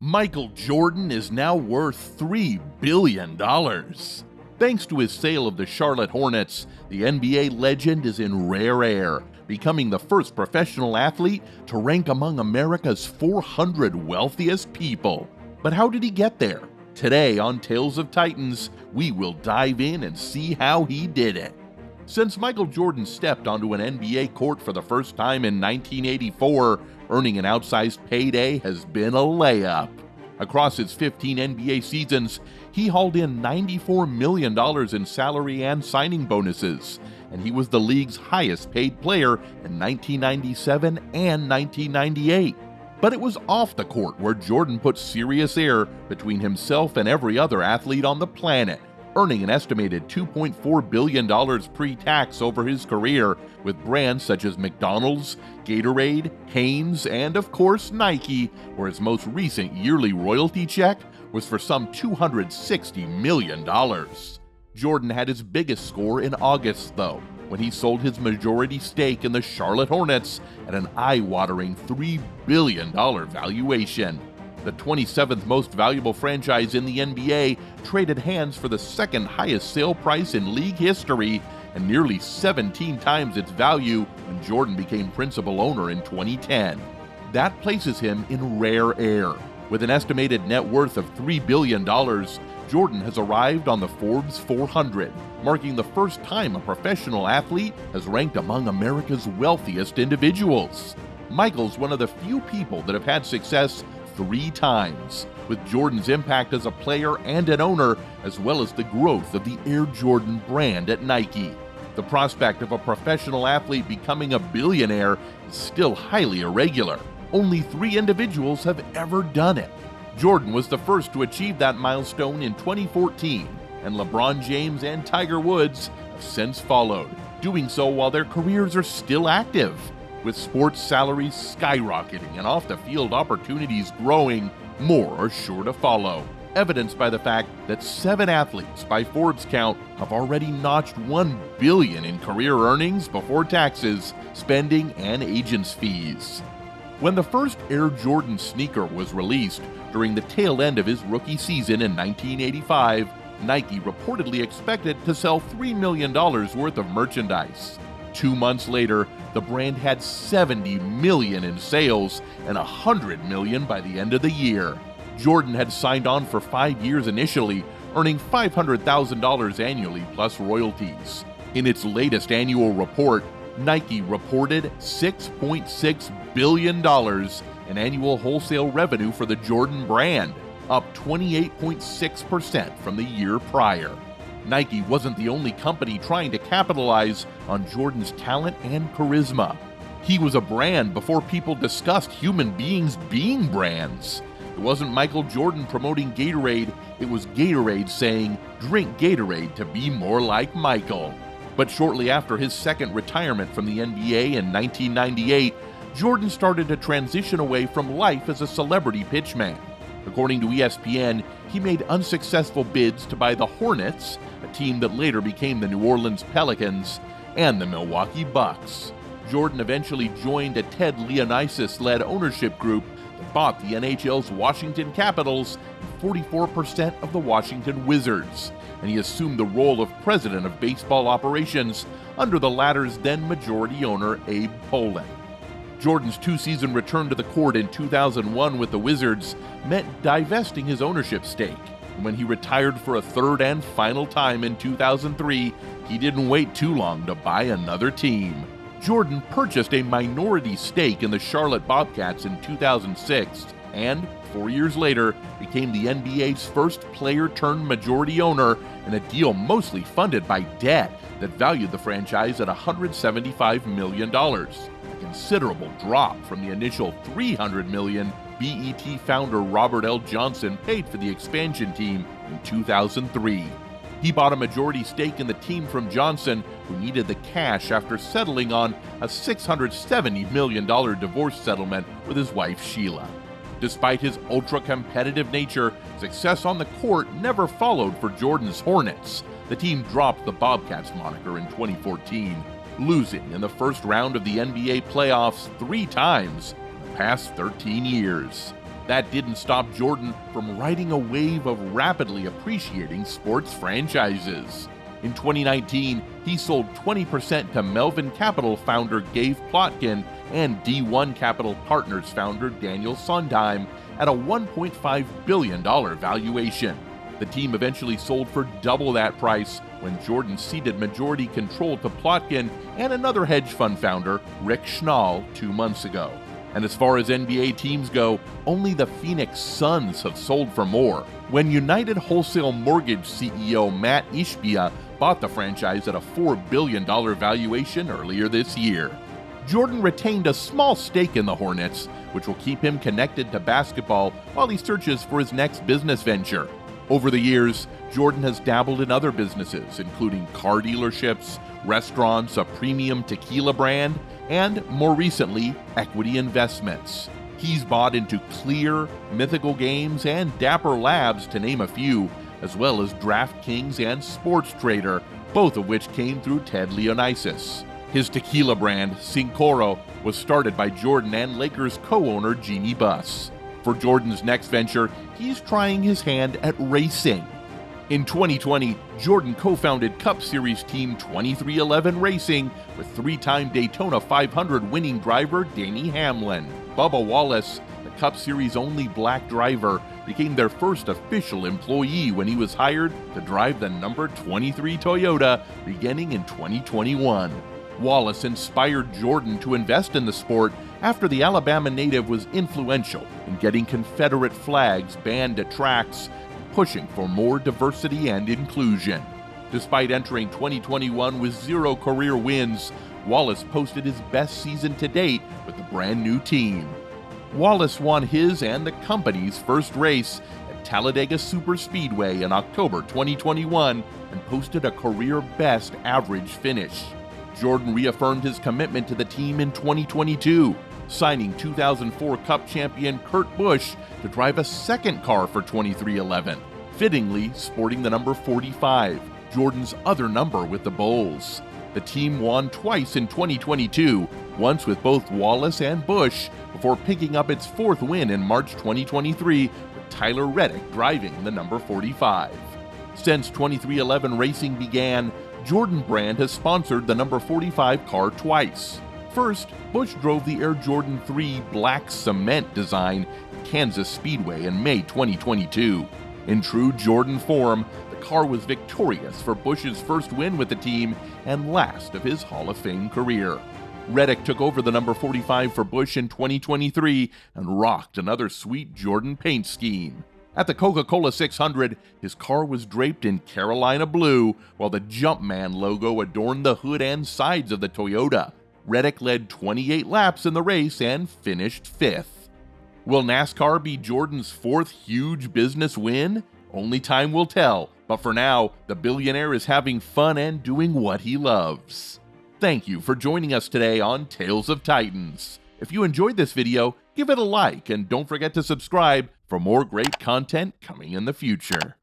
Michael Jordan is now worth $3 billion. Thanks to his sale of the Charlotte Hornets, the NBA legend is in rare air, becoming the first professional athlete to rank among America's 400 wealthiest people. But how did he get there? Today on Tales of Titans, we will dive in and see how he did it. Since Michael Jordan stepped onto an NBA court for the first time in 1984, earning an outsized payday has been a layup. Across his 15 NBA seasons, he hauled in $94 million in salary and signing bonuses, and he was the league's highest paid player in 1997 and 1998. But it was off the court where Jordan put serious air between himself and every other athlete on the planet, earning an estimated $2.4 billion pre-tax over his career with brands such as McDonald's, Gatorade, Hanes, and of course Nike, where his most recent yearly royalty check was for some $260 million. Jordan had his biggest score in August, though, when he sold his majority stake in the Charlotte Hornets at an eye-watering $3 billion valuation. The 27th most valuable franchise in the NBA traded hands for the second highest sale price in league history and nearly 17 times its value when Jordan became principal owner in 2010. That places him in rare air. With an estimated net worth of $3 billion, Jordan has arrived on the Forbes 400, marking the first time a professional athlete has ranked among America's wealthiest individuals. Michael's one of the few people that have had success 3 times, with Jordan's impact as a player and an owner, as well as the growth of the Air Jordan brand at Nike. The prospect of a professional athlete becoming a billionaire is still highly irregular. Only 3 individuals have ever done it. Jordan was the first to achieve that milestone in 2014, and LeBron James and Tiger Woods have since followed, doing so while their careers are still active. With sports salaries skyrocketing and off-the-field opportunities growing, more are sure to follow, evidenced by the fact that 7 athletes by Forbes count have already notched $1 billion in career earnings before taxes, spending, and agents' fees. When the first Air Jordan sneaker was released during the tail end of his rookie season in 1985, Nike reportedly expected to sell $3 million worth of merchandise. 2 months later, the brand had $70 million in sales and $100 million by the end of the year. Jordan had signed on for 5 years initially, earning $500,000 annually plus royalties. In its latest annual report, Nike reported $6.6 billion in annual wholesale revenue for the Jordan brand, up 28.6% from the year prior. Nike wasn't the only company trying to capitalize on Jordan's talent and charisma. He was a brand before people discussed human beings being brands. It wasn't Michael Jordan promoting Gatorade, it was Gatorade saying, "Drink Gatorade to be more like Michael." But shortly after his second retirement from the NBA in 1998, Jordan started to transition away from life as a celebrity pitchman. According to ESPN, he made unsuccessful bids to buy the Hornets, a team that later became the New Orleans Pelicans, and the Milwaukee Bucks. Jordan eventually joined a Ted Leonsis-led ownership group that bought the NHL's Washington Capitals and 44% of the Washington Wizards, and he assumed the role of president of baseball operations under the latter's then majority owner Abe Pollin. Jordan's 2-season return to the court in 2001 with the Wizards meant divesting his ownership stake. And when he retired for a third and final time in 2003, he didn't wait too long to buy another team. Jordan purchased a minority stake in the Charlotte Bobcats in 2006 and, 4 years later, became the NBA's first player-turned-majority owner in a deal mostly funded by debt that valued the franchise at $175 million. A considerable drop from the initial $300 million BET founder Robert L. Johnson paid for the expansion team in 2003. He bought a majority stake in the team from Johnson, who needed the cash after settling on a $670 million divorce settlement with his wife Sheila. Despite his ultra-competitive nature, success on the court never followed for Jordan's Hornets. The team dropped the Bobcats moniker in 2014, losing in the first round of the NBA playoffs 3 times in the past 13 years. That didn't stop Jordan from riding a wave of rapidly appreciating sports franchises. In 2019, he sold 20% to Melvin Capital founder Gabe Plotkin and D1 Capital Partners founder Daniel Sondheim at a $1.5 billion valuation. The team eventually sold for double that price when Jordan ceded majority control to Plotkin and another hedge fund founder, Rick Schnall, 2 months ago. And as far as NBA teams go, only the Phoenix Suns have sold for more. When United Wholesale Mortgage CEO Matt Ishbia bought the franchise at a $4 billion valuation earlier this year. Jordan retained a small stake in the Hornets, which will keep him connected to basketball while he searches for his next business venture. Over the years, Jordan has dabbled in other businesses, including car dealerships, restaurants, a premium tequila brand, and, more recently, equity investments. He's bought into Clear, Mythical Games, and Dapper Labs, to name a few, as well as DraftKings and Sports Trader, both of which came through Ted Leonsis. His tequila brand, Cincoro, was started by Jordan and Lakers co-owner Jeannie Buss. For Jordan's next venture, he's trying his hand at racing. In 2020, Jordan co-founded Cup Series team 2311 Racing with three-time Daytona 500 winning driver Danny Hamlin. Bubba Wallace, the Cup Series' only black driver, became their first official employee when he was hired to drive the number 23 Toyota beginning in 2021. Wallace inspired Jordan to invest in the sport after the Alabama native was influential in getting Confederate flags banned at tracks, pushing for more diversity and inclusion. Despite entering 2021 with 0 career wins, Wallace posted his best season to date with the brand new team. Wallace won his and the company's first race at Talladega Superspeedway in October 2021 and posted a career best average finish. Jordan reaffirmed his commitment to the team in 2022, signing 2004 Cup champion Kurt Busch to drive a second car for 2311, fittingly sporting the number 45, Jordan's other number with the Bulls. The team won twice in 2022, once with both Wallace and Busch, before picking up its fourth win in March 2023 with Tyler Reddick driving the number 45. Since 2311 racing began, Jordan Brand has sponsored the number 45 car twice. First, Busch drove the Air Jordan 3 black cement design at Kansas Speedway in May 2022. In true Jordan form, the car was victorious for Busch's first win with the team and last of his Hall of Fame career. Reddick took over the number 45 for Busch in 2023 and rocked another sweet Jordan paint scheme. At the Coca-Cola 600, his car was draped in Carolina blue, while the Jumpman logo adorned the hood and sides of the Toyota. Reddick led 28 laps in the race and finished 5th. Will NASCAR be Jordan's 4th huge business win? Only time will tell, but for now, the billionaire is having fun and doing what he loves. Thank you for joining us today on Tales of Titans. If you enjoyed this video, give it a like and don't forget to subscribe for more great content coming in the future.